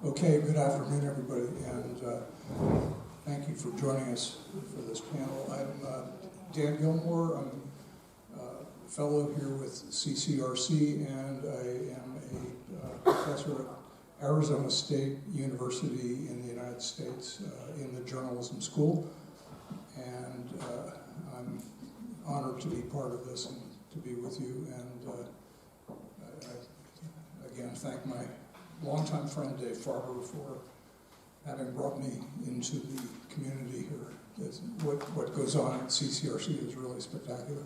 Okay, good afternoon, everybody, and thank you for joining us for this panel. I'm Dan Gilmore. I'm a fellow here with CCRC, and I am a professor at Arizona State University in the United States in the journalism school, and I'm honored to be part of this and to be with you, and I again thank my longtime friend Dave Farber for having brought me into the community here. What goes on at CCRC is really spectacular.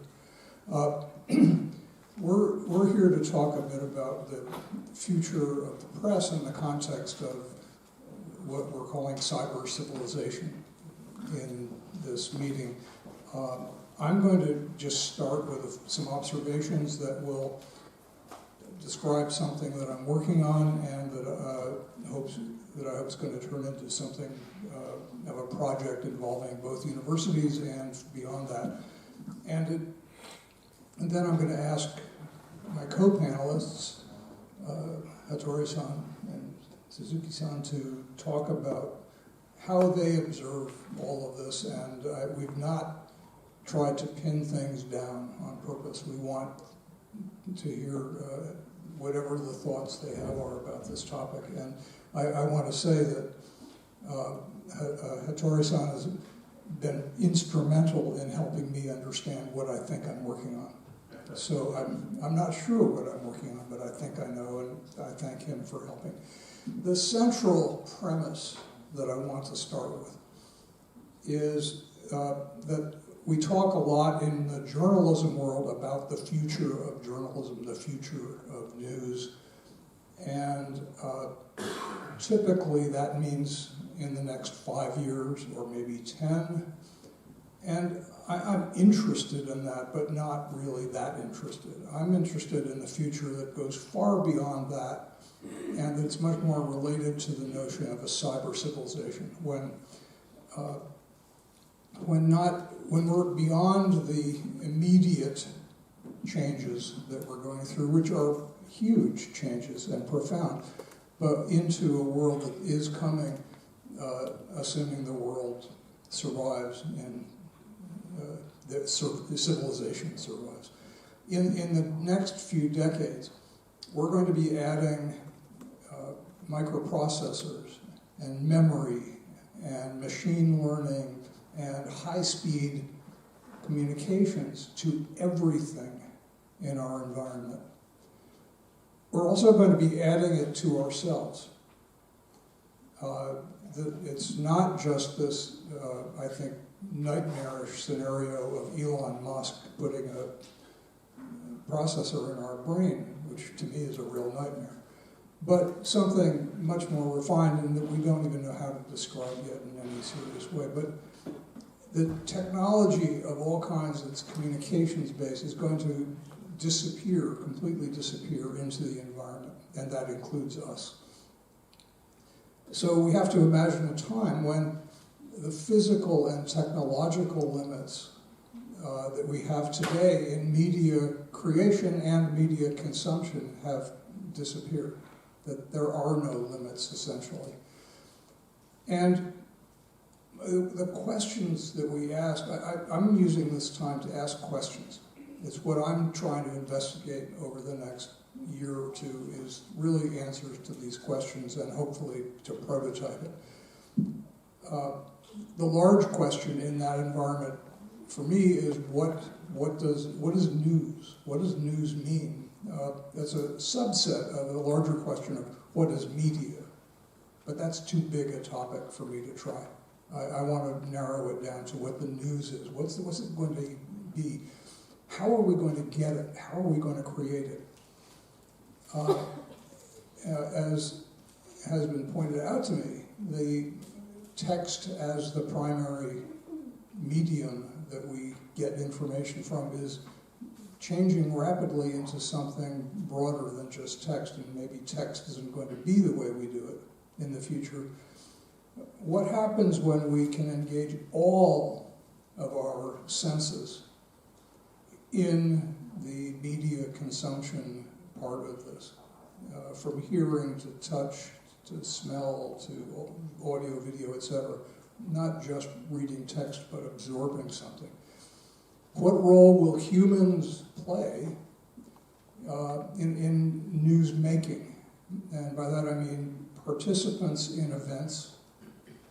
We're here to talk a bit about the future of the press in the context of what we're calling cyber civilization in this meeting. I'm going to just start with some observations that will describe something that I'm working on and that I hope is going to turn into something of a project involving both universities and beyond that. And then I'm going to ask my co-panelists, Hattori-san and Suzuki-san, to talk about how they observe all of this. And we've not tried to pin things down on purpose. We want to hear whatever the thoughts they have are about this topic. And I want to say that Hattori-san has been instrumental in helping me understand what I think I'm working on. So I'm not sure what I'm working on, but I think I know, and I thank him for helping. The central premise that I want to start with is that we talk a lot in the journalism world about the future of journalism, the future of news, and typically that means in the next 5 years or maybe 10. And I'm interested in that, but not really that interested. I'm interested in the future that goes far beyond that, and it's much more related to the notion of a cyber civilization. When we're beyond the immediate changes that we're going through, which are huge changes and profound, but into a world that is coming, assuming the world survives and the civilization survives. In the next few decades, we're going to be adding microprocessors and memory and machine learning and high-speed communications to everything in our environment. We're also going to be adding it to ourselves. It's not just this, I think, nightmarish scenario of Elon Musk putting a processor in our brain, which to me is a real nightmare, but something much more refined and that we don't even know how to describe yet in any serious way. But the technology of all kinds that's communications based is going to disappear, completely disappear into the environment, and that includes us. So we have to imagine a time when the physical and technological limits that we have today in media creation and media consumption have disappeared, that there are no limits, essentially. And the questions that we ask, I'm using this time to ask questions. It's what I'm trying to investigate over the next year or two, is really answers to these questions and hopefully to prototype it. The large question in that environment for me is what is news? What does news mean? That's a subset of the larger question of what is media, but that's too big a topic for me to try. I want to narrow it down to what the news is. What's it going to be? How are we going to get it? How are we going to create it? As has been pointed out to me, the text as the primary medium that we get information from is changing rapidly into something broader than just text, and maybe text isn't going to be the way we do it in the future. What happens when we can engage all of our senses in the media consumption part of this? From hearing to touch to smell, to audio, video, etc. Not just reading text, but absorbing something. What role will humans play in news making? And by that I mean participants in events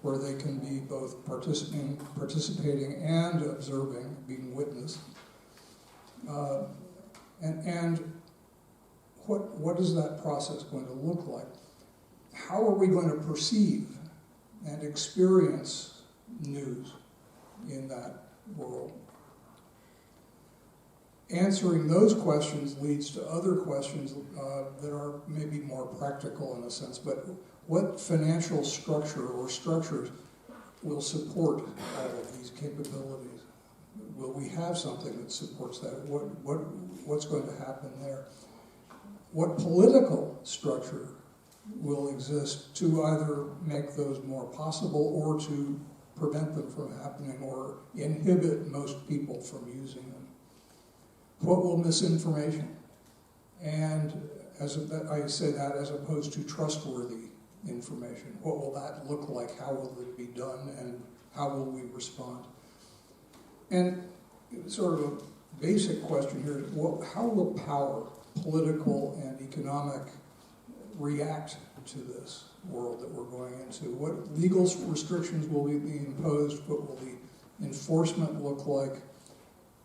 where they can be both participating and observing, being witness. And what is that process going to look like? How are we going to perceive and experience news in that world? Answering those questions leads to other questions that are maybe more practical in a sense, but what financial structure or structures will support all of these capabilities? Will we have something that supports that? What's going to happen there? What political structure will exist to either make those more possible or to prevent them from happening or inhibit most people from using them? What will misinformation? And I say that as opposed to trustworthy information. What will that look like? How will it be done? And how will we respond? And sort of a basic question here is, how will power, political and economic, react to this world that we're going into? What legal restrictions will be imposed? What will the enforcement look like?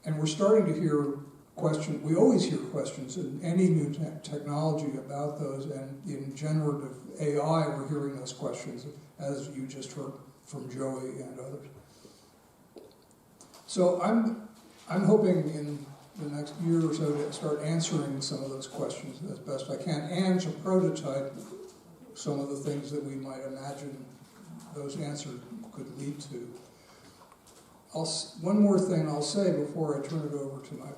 And we're starting to hear questions. We always hear questions in any new technology about those, and in generative AI, we're hearing those questions, as you just heard from Joey and others. So I'm hoping in the next year or so to start answering some of those questions as best I can, and to prototype some of the things that we might imagine those answers could lead to. One more thing I'll say before I turn it over to my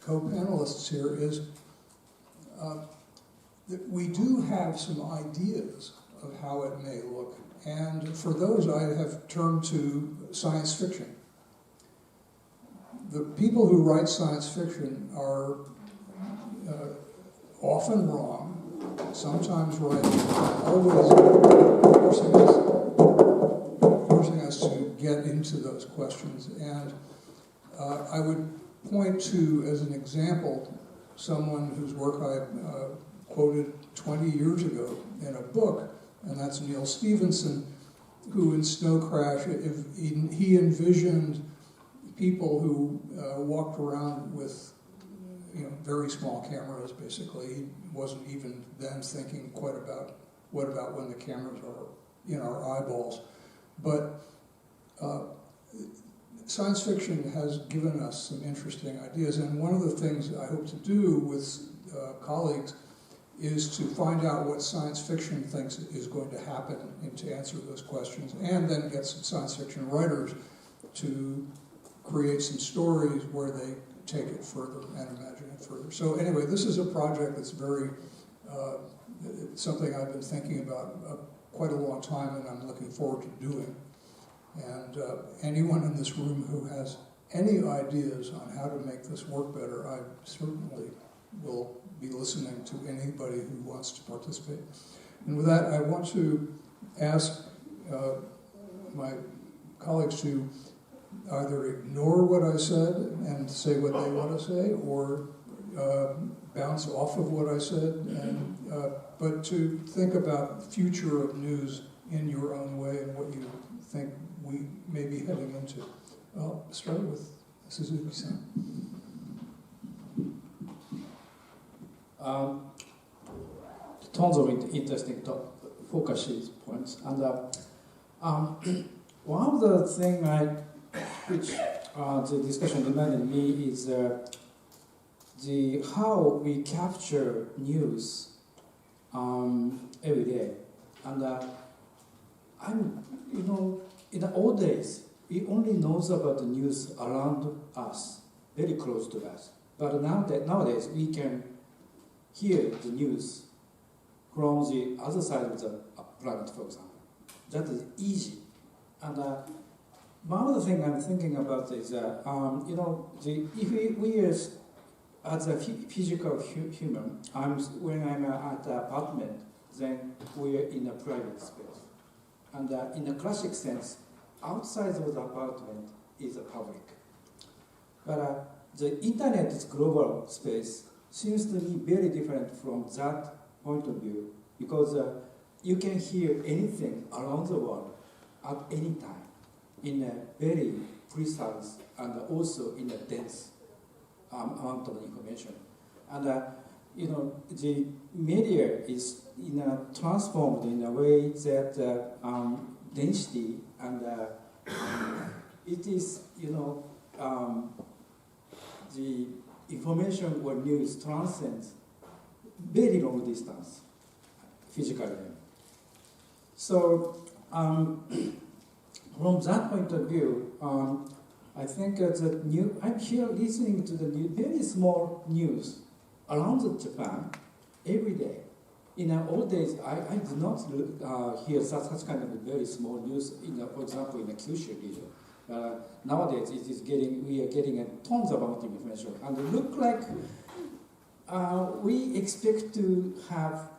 co-panelists here is that we do have some ideas of how it may look, and for those I have turned to science fiction. The people who write science fiction are often wrong, sometimes right, always forcing us to get into those questions. And I would point to, as an example, someone whose work I quoted 20 years ago in a book, and that's Neil Stephenson, who in Snow Crash, he envisioned people who walked around with very small cameras, basically. He wasn't even then thinking quite about what about when the cameras are in our eyeballs. But science fiction has given us some interesting ideas, and one of the things I hope to do with colleagues is to find out what science fiction thinks is going to happen and to answer those questions, and then get some science fiction writers to create some stories where they take it further and imagine it further. So anyway, this is a project that's very, something I've been thinking about quite a long time, and I'm looking forward to doing. And anyone in this room who has any ideas on how to make this work better, I certainly will be listening to anybody who wants to participate. And with that, I want to ask my colleagues to either ignore what I said and say what they want to say, or bounce off of what I said, and, but to think about the future of news in your own way and what you think we may be heading into. I'll start with Suzuki-san. Tons of interesting focus points, and one of the things which the discussion reminded me is how we capture news every day, and in the old days we only knows about the news around us, very close to us, but nowadays we can hear the news from the other side of the planet, for example. That is easy. And one of the things I'm thinking about is, if we as a physical human, when I'm at the apartment, then we are in a private space. And in a classic sense, outside of the apartment is a public. But the internet's global space seems to me very different from that point of view, because you can hear anything around the world at any time in a very precise and also in a dense amount of information. And the media is transformed in a way that density and it is, the information or news transcends very long distance physically. So from that point of view, I think I'm here listening to the very small news around Japan every day. In old days, I did not hear such kind of very small news, for example, in the Kyushu region. Nowadays, we are getting tons of amount of information, and it looks like we expect to have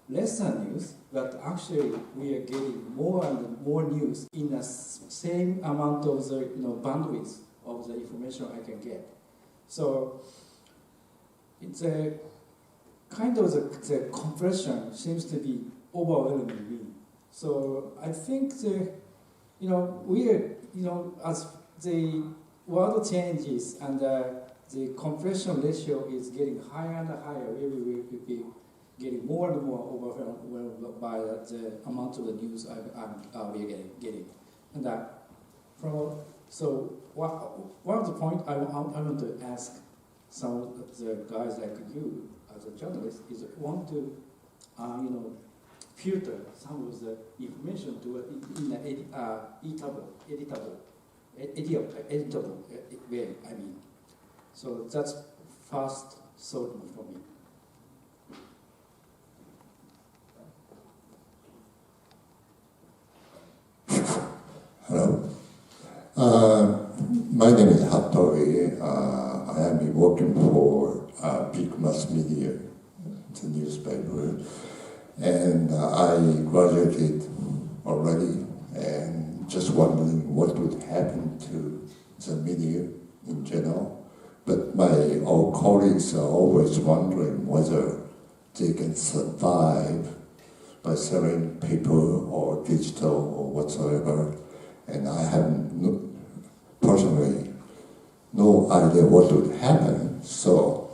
lesser news, but actually we are getting more and more news in the same amount of the bandwidth of the information I can get. So it's a kind of the compression seems to be overwhelming me. So I think we are, as the world changes and the compression ratio is getting higher and higher, we will be getting more and more overwhelmed by the amount of the news we are getting. And so one of the points I want to ask some of the guys like you as a journalist is want to filter some of the information to in an editable way. I mean, so that's first thought for me. Hello. My name is Hattori. I have been working for big mass media, the newspaper, and I graduated already, and just wondering what would happen to the media in general. But my old colleagues are always wondering whether they can survive by selling paper or digital or whatsoever. And I have personally no idea what would happen. So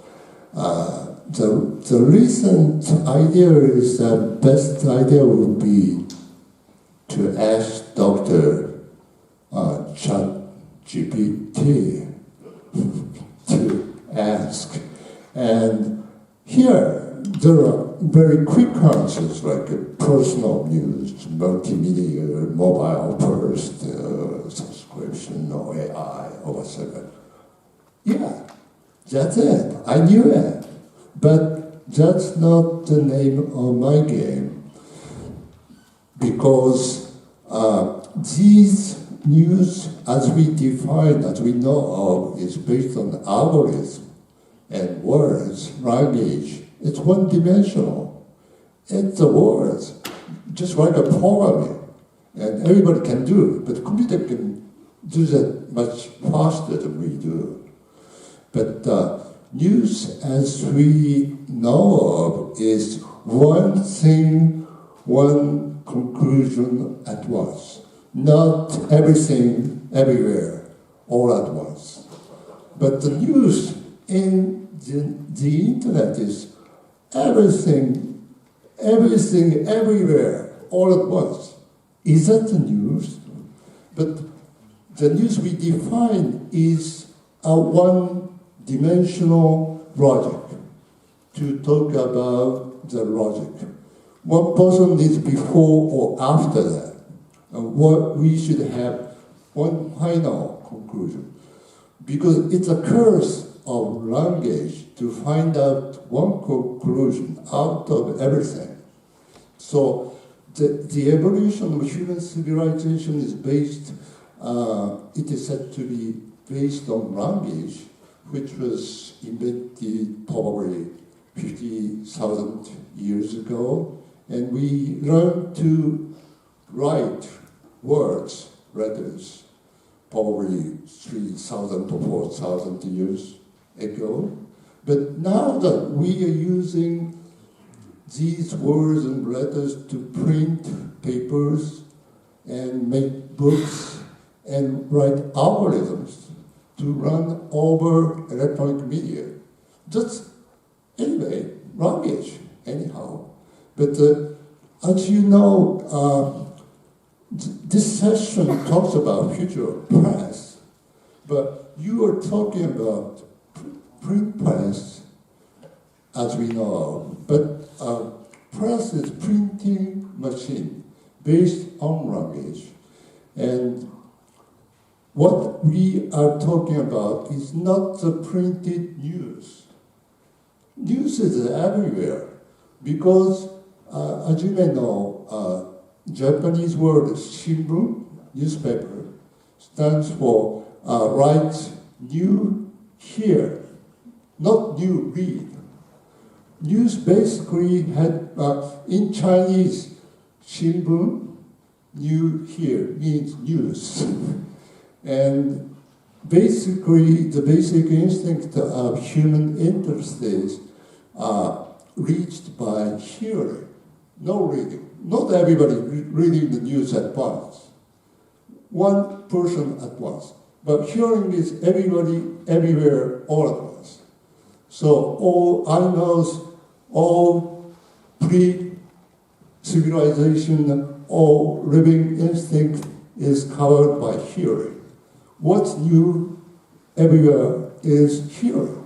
the recent idea is that best idea would be to ask Dr. ChatGPT to ask. And here there are very quick answers like personal news, multimedia, mobile first, subscription, or AI, or whatever. Yeah, that's it. I knew it. But that's not the name of my game. Because these news, as we define, as we know of, is based on algorithms and words, language. It's one-dimensional. It's the words, just like a programming. And everybody can do it, but the computer can do that much faster than we do. But news, as we know of, is one thing, one conclusion at once. Not everything, everywhere, all at once. But the news in the internet is everything, everywhere, all at once. Is that the news? But the news we define is a one-dimensional logic. To talk about the logic. One person is before or after that. And what we should have one final conclusion. Because it's a curse of language to find out one conclusion out of everything. So the evolution of human civilization is based, it is said to be based on language, which was invented probably 50,000 years ago, And we learn to write words, letters, probably 3,000 to 4,000 years ago. But now that we are using these words and letters to print papers and make books and write algorithms to run over electronic media. Just anyway, language, anyhow. But as you know, this session talks about future of press, but you are talking about print press, as we know, but press is printing machine based on language. And what we are talking about is not the printed news. News is everywhere because, as you may know, Japanese word shimbun, newspaper, stands for write new here, not new read. News basically had, in Chinese, shimbun, new here means news. And basically, the basic instinct of human interest is reached by hearing, no reading. Not everybody reading the news at once. One person at once. But hearing is everybody, everywhere, all at once. So all animals, all pre-civilization, all living instinct is covered by hearing. What's new everywhere is hearing.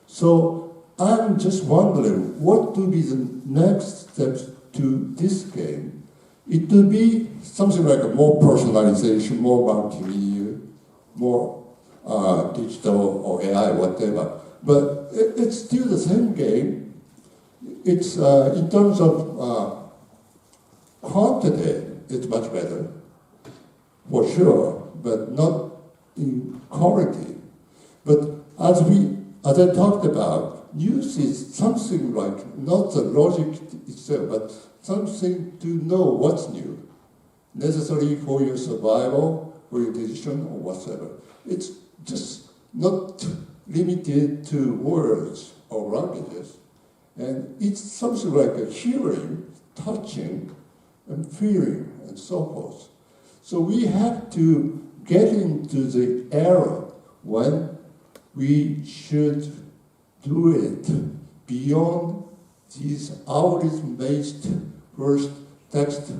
So I'm just wondering, what will be the next steps to this game? It will be something like a more personalization, more multimedia, more digital or AI, whatever. But it's still the same game. It's in terms of quantity, it's much better, for sure, but not in quality. But as I talked about, news is something like not the logic itself, but something to know what's new, necessary for your survival, for your decision, or whatever. It's just not limited to words or languages. And it's something like a hearing, touching, and feeling, and so forth. So we have to get into the era when we should do it beyond these algorithm-based first text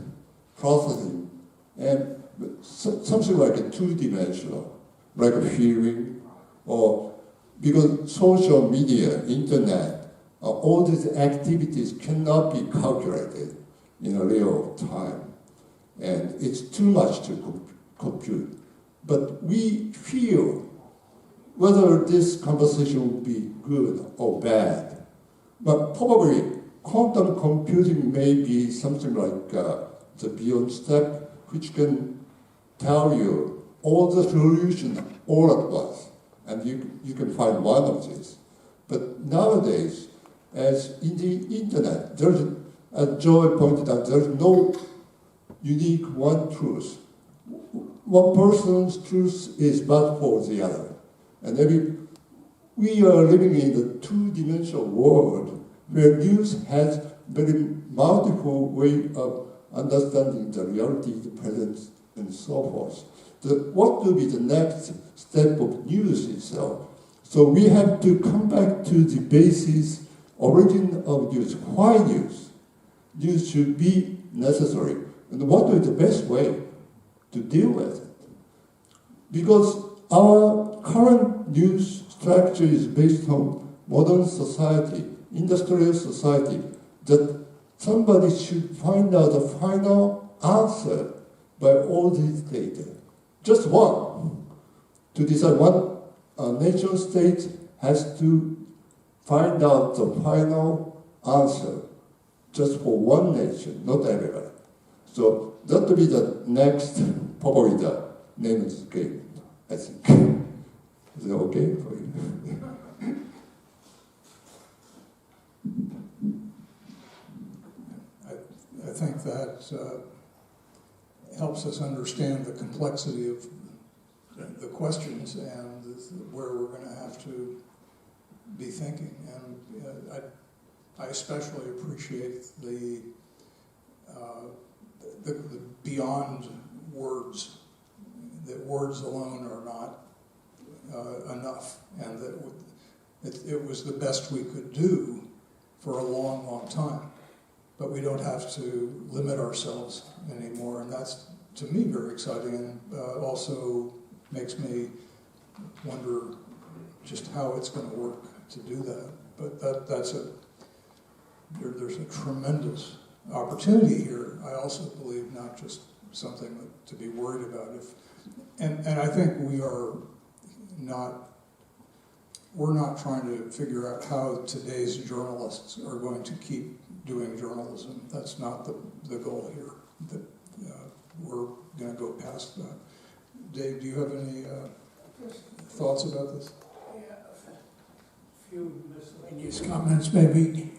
processing and something like a two-dimensional, like a feeling, or because social media, internet, all these activities cannot be calculated in a real time. And it's too much to compute. But we feel whether this conversation will be good or bad. But probably quantum computing may be something like the beyond step, which can tell you all the solutions all at once. And you can find one of these. But nowadays, as in the internet, as Joy pointed out, there's no unique one truth. One person's truth is bad for the other. And we are living in a two-dimensional world where news has very multiple ways of understanding the reality, the present, and so forth. What will be the next step of news itself? So we have to come back to the basis, origin of news. Why news? News should be necessary. And what is the best way to deal with it? Because our current news structure is based on modern society, industrial society, that somebody should find out the final answer by all these data. Just one. To decide one nation state has to find out the final answer just for one nation, not everybody. So that will be the next, probably the name of the game, I think. Is that okay for you? think that helps us understand the complexity of the questions and where we're going to have to be thinking. And I especially appreciate the beyond words, that words alone are not enough, and that it was the best we could do for a long, long time. But we don't have to limit ourselves anymore, and that's, to me, very exciting, and also makes me wonder just how it's going to work to do that. But there's a tremendous opportunity here. I also believe not just something to be worried about. And I think we're not trying to figure out how today's journalists are going to keep doing journalism. That's not the goal here. We're going to go past that. Dave, do you have any thoughts about this? Yeah, a few miscellaneous comments maybe.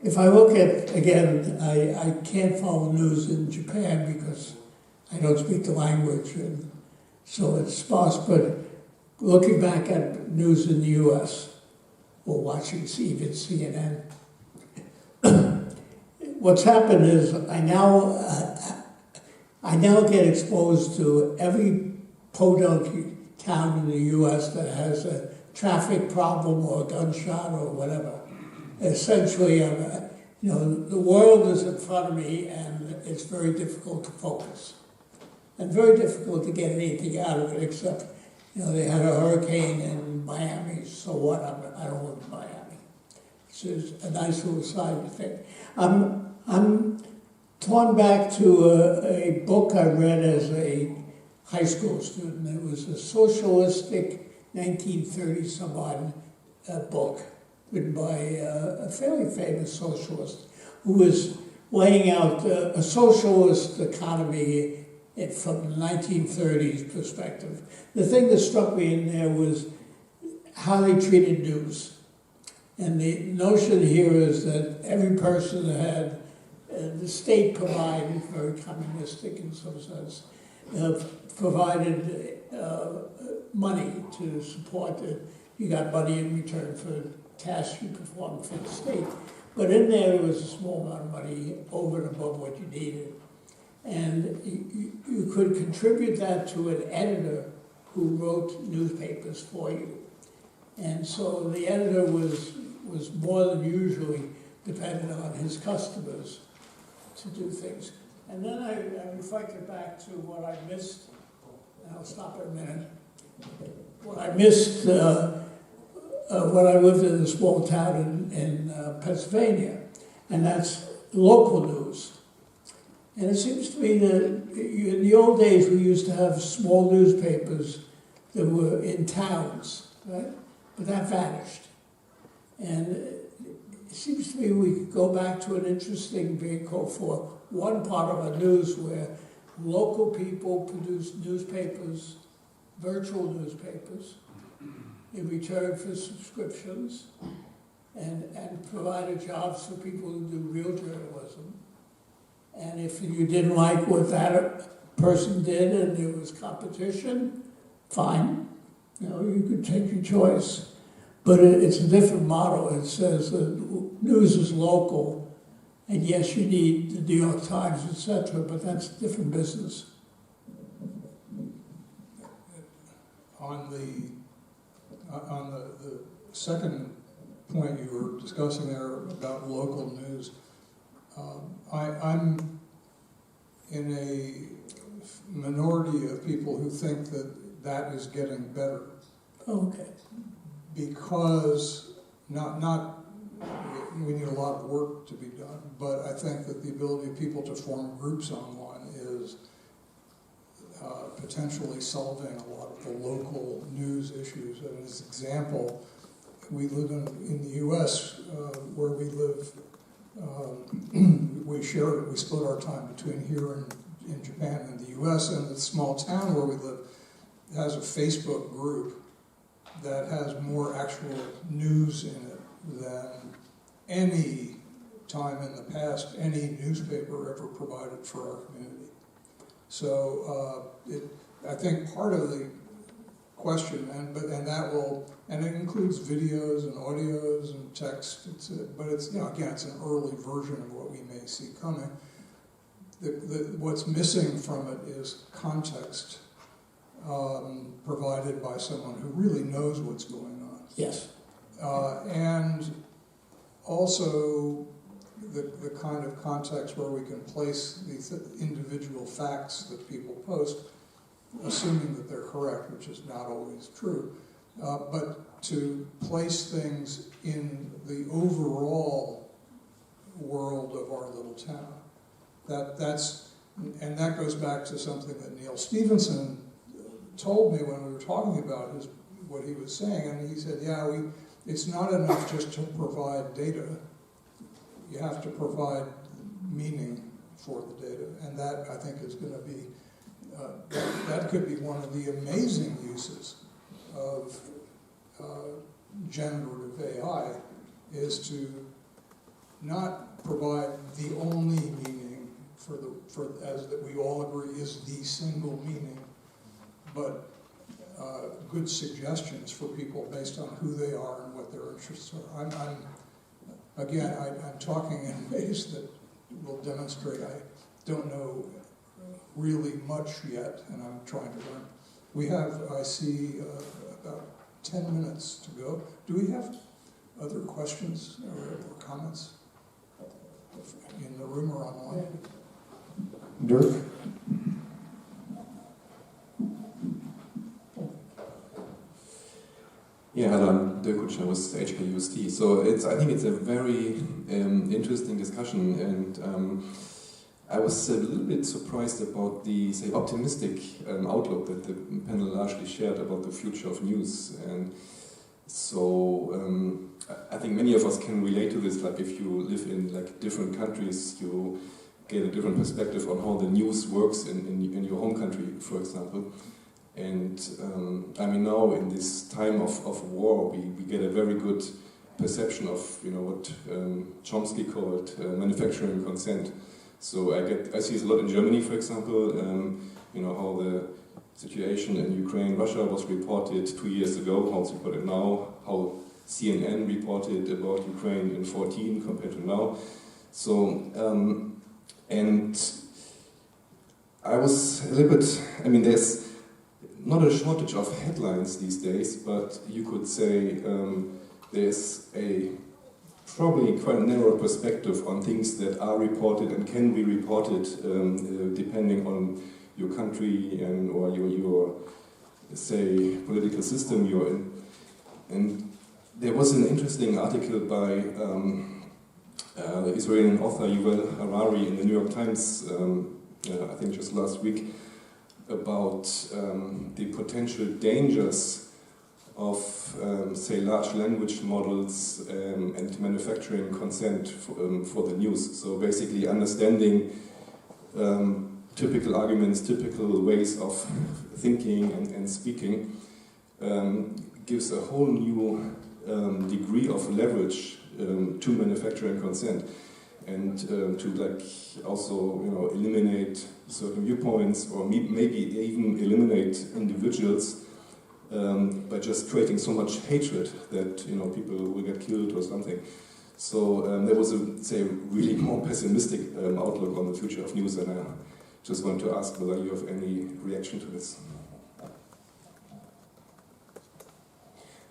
If I look at, again, I can't follow news in Japan because I don't speak the language, and so it's sparse, but looking back at news in the US, or watching even CNN, what's happened is I now get exposed to every podunk town in the US that has a traffic problem or a gunshot or whatever. Essentially, the world is in front of me, and it's very difficult to focus, and very difficult to get anything out of it. Except, they had a hurricane in Miami. So what? I don't live in Miami. It's just a nice little side thing. I'm torn back to a book I read as a high school student. It was a socialistic 1930-some-odd book, written by a fairly famous socialist who was laying out a socialist economy from the 1930s perspective. The thing that struck me in there was how they treated news. And the notion here is that every person had, the state provided, very communistic in some sense, provided money to support it. You got money in return for tasks you performed for the state. But in there was a small amount of money over and above what you needed. And you could contribute that to an editor who wrote newspapers for you. And so the editor was more than usually dependent on his customers to do things. And then I reflected back to what I missed, and I'll stop in a minute, what I missed when I lived in a small town in Pennsylvania, and that's local news. And it seems to me that in the old days we used to have small newspapers that were in towns, right? But that vanished. And it seems to me we could go back to an interesting vehicle for one part of our news where local people produce newspapers, virtual newspapers, in return for subscriptions, and provided jobs for people who do real journalism. And if you didn't like what that person did and there was competition, fine. You could take your choice. But it's a different model. It says that news is local, and yes, you need the New York Times, etc., but that's a different business. On the second point you were discussing there about local news, I'm in a minority of people who think that is getting better. Okay. Because we need a lot of work to be done, but I think that the ability of people to form groups online is potentially solving a lot of the local news issues. And as an example, we live in the U.S. Where we live, we split our time between here and in Japan and the U.S. And the small town where we live has a Facebook group that has more actual news in it than any time in the past any newspaper ever provided for our community. So I think part of the question, and it includes videos and audios and text. But it's again, it's an early version of what we may see coming. What's missing from it is context provided by someone who really knows what's going on. Yes. And also the kind of context where we can place these individual facts that people post, assuming that they're correct, which is not always true, but to place things in the overall world of our little town. And that goes back to something that Neil Stevenson told me when we were talking about what he was saying, and he said, it's not enough just to provide data. You have to provide meaning for the data, and that, I think, is going to be, that could be one of the amazing uses of generative AI, is to not provide the only meaning as that we all agree is the single meaning, but good suggestions for people based on who they are and what their interests are. I'm talking in ways that will demonstrate I don't know really much yet, and I'm trying to learn. We have, I see, about 10 minutes to go. Do we have other questions or comments in the room or online? Dirk? Yeah, hello, I'm Dirk Kutschner with HKUST. So I think it's a very interesting discussion, and I was a little bit surprised about the, say, optimistic outlook that the panel largely shared about the future of news. And so I think many of us can relate to this. Like, if you live in different countries, you get a different perspective on how the news works in your home country, for example. And now in this time of war, we get a very good perception of what Chomsky called manufacturing consent. So I see this a lot in Germany, for example. How the situation in Ukraine, Russia was reported 2 years ago, how it's reported now, how CNN reported about Ukraine in 2014 compared to now. So and I was a little bit. There's not a shortage of headlines these days, but you could say there's a probably quite narrow perspective on things that are reported and can be reported depending on your country or your say political system you're in. And there was an interesting article by the Israeli author Yuval Harari in the New York Times, I think just last week, about the potential dangers of, say, large language models and manufacturing consent for the news. So basically understanding typical arguments, typical ways of thinking and speaking gives a whole new degree of leverage to manufacturing consent, and to also eliminate certain viewpoints, or maybe even eliminate individuals by just creating so much hatred that people will get killed or something. So there was a really more pessimistic outlook on the future of news, and I just want to ask whether you have any reaction to this.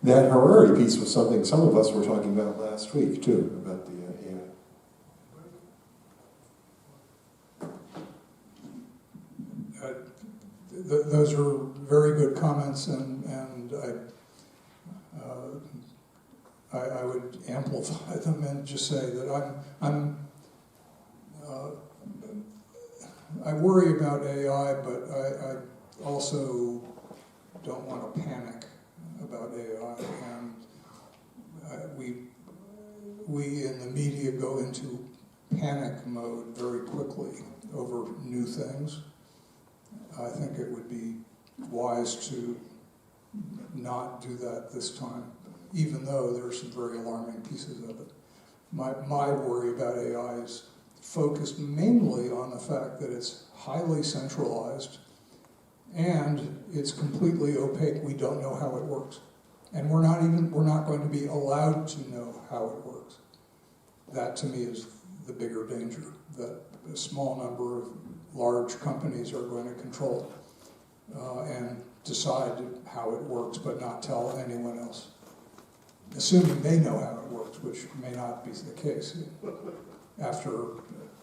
That Harari piece was something some of us were talking about last week too, about the Those are very good comments, and I would amplify them and just say that I worry about AI, but I also don't want to panic about AI, and we in the media go into panic mode very quickly over new things. I think it would be wise to not do that this time, even though there are some very alarming pieces of it. My worry about AI is focused mainly on the fact that it's highly centralized and it's completely opaque. We don't know how it works. And we're not going to be allowed to know how it works. That to me is the bigger danger, that a small number of large companies are going to control and decide how it works, but not tell anyone else. Assuming they know how it works, which may not be the case after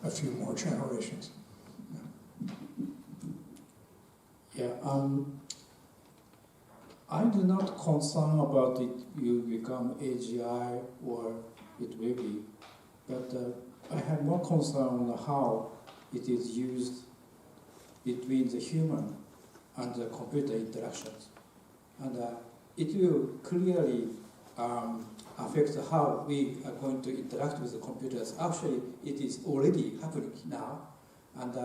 a few more generations. Yeah, I do not concern about it will become AGI or it will be, but I have more concern on how it is used between the human and the computer interactions. And it will clearly affect how we are going to interact with the computers. Actually, it is already happening now. And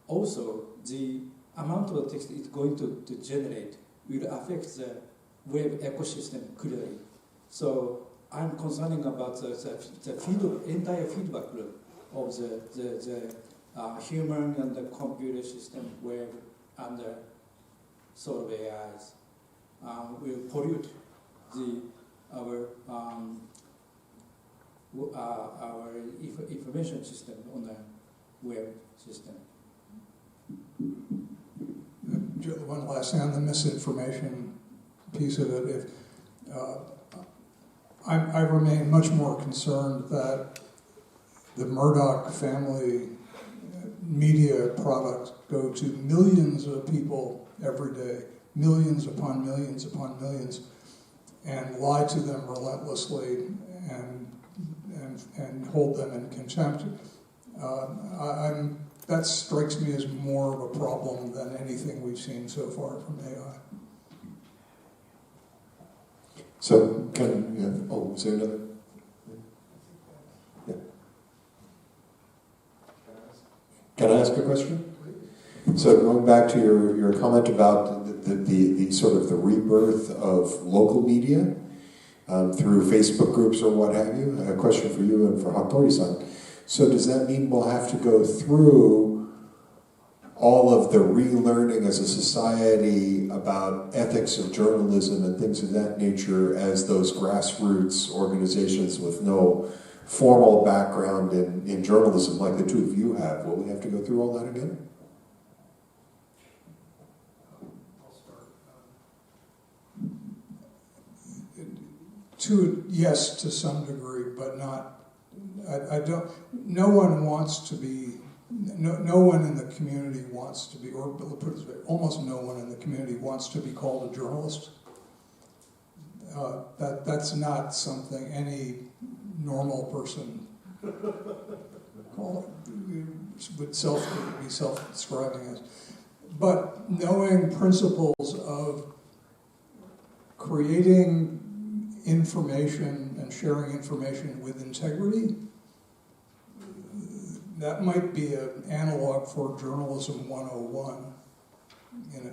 also, the amount of text it's going to generate will affect the web ecosystem clearly. So I'm concerning about the entire feedback loop of the human and the computer system, web and the sort of AIs will pollute our information system on the web system. One last thing on the misinformation piece of it. I remain much more concerned that the Murdoch family media products go to millions of people every day, millions upon millions upon millions, and lie to them relentlessly and hold them in contempt. That strikes me as more of a problem than anything we've seen so far from AI. So, is there another? Yeah. Can I ask a question? So going back to your comment about the sort of the rebirth of local media through Facebook groups or what have you, a question for you and for Hattori-san. So does that mean we'll have to go through all of the relearning as a society about ethics of journalism and things of that nature as those grassroots organizations with no formal background in journalism like the two of you have? Will we have to go through all that again? Yes, to some degree, but not. I don't. No one wants to be. No one in the community wants to be, or put it this way, almost no one in the community wants to be called a journalist. That's not something any normal person would be self-describing as. But knowing principles of creating information and sharing information with integrity, that might be an analog for journalism 101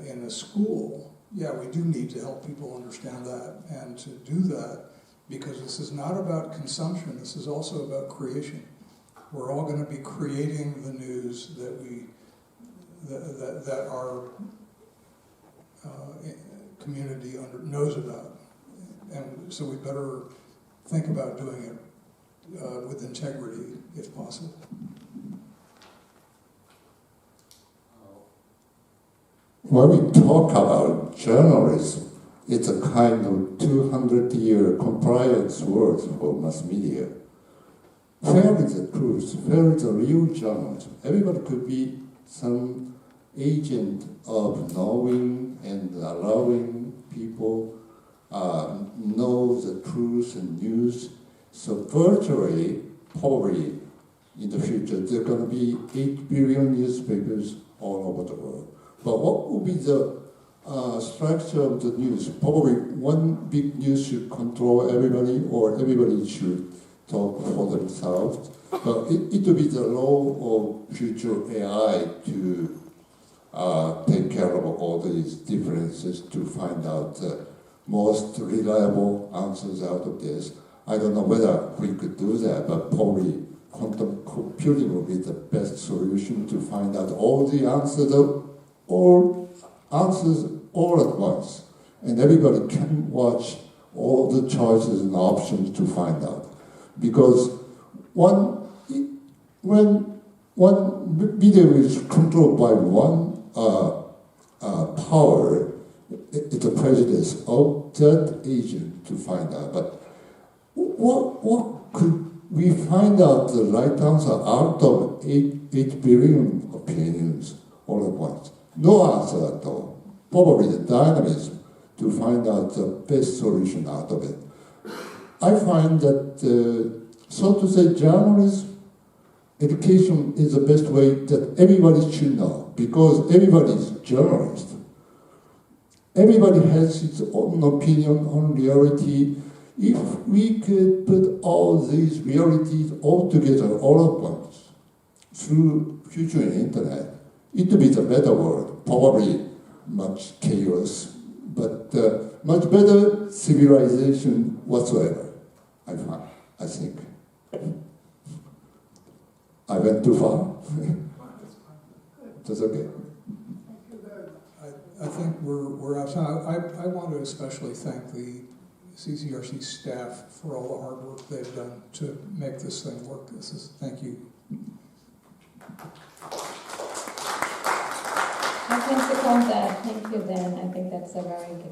in a school. Yeah, we do need to help people understand that and to do that, because this is not about consumption, this is also about creation. We're all going to be creating the news that our community knows about. And so we better think about doing it with integrity, if possible. When we talk about journalism, it's a kind of 200-year compliance word for mass media. Where is the truth? Where is the real journalism? Everybody could be some agent of knowing and allowing people know the truth and news. So virtually, probably in the future, there are going to be 8 billion newspapers all over the world. But what will be the structure of the news? Probably one big news should control everybody, or everybody should talk for themselves. But it will be the role of future AI to take care of all these differences to find out the most reliable answers out of this. I don't know whether we could do that, but probably quantum computing will be the best solution to find out all the answers, all at once. And everybody can watch all the choices and options to find out. Because when one video is controlled by one power, it's a prejudice of that agent to find out. But what could we find out the right answer out of 8 billion opinions all at once? No answer at all. Probably the dynamism to find out the best solution out of it. I find that, so to say, journalism, education is the best way that everybody should know, because everybody is a journalist. Everybody has its own opinion on reality. If we could put all these realities all together all at once through future internet, it would be the better world, probably much chaos, but much better civilization whatsoever, I think. I went too far? That's okay. I think we're out of time. I want to especially thank the CCRC staff for all the hard work they've done to make this thing work. Thank you. I can second that. Thank you, Dan. I think that's a very good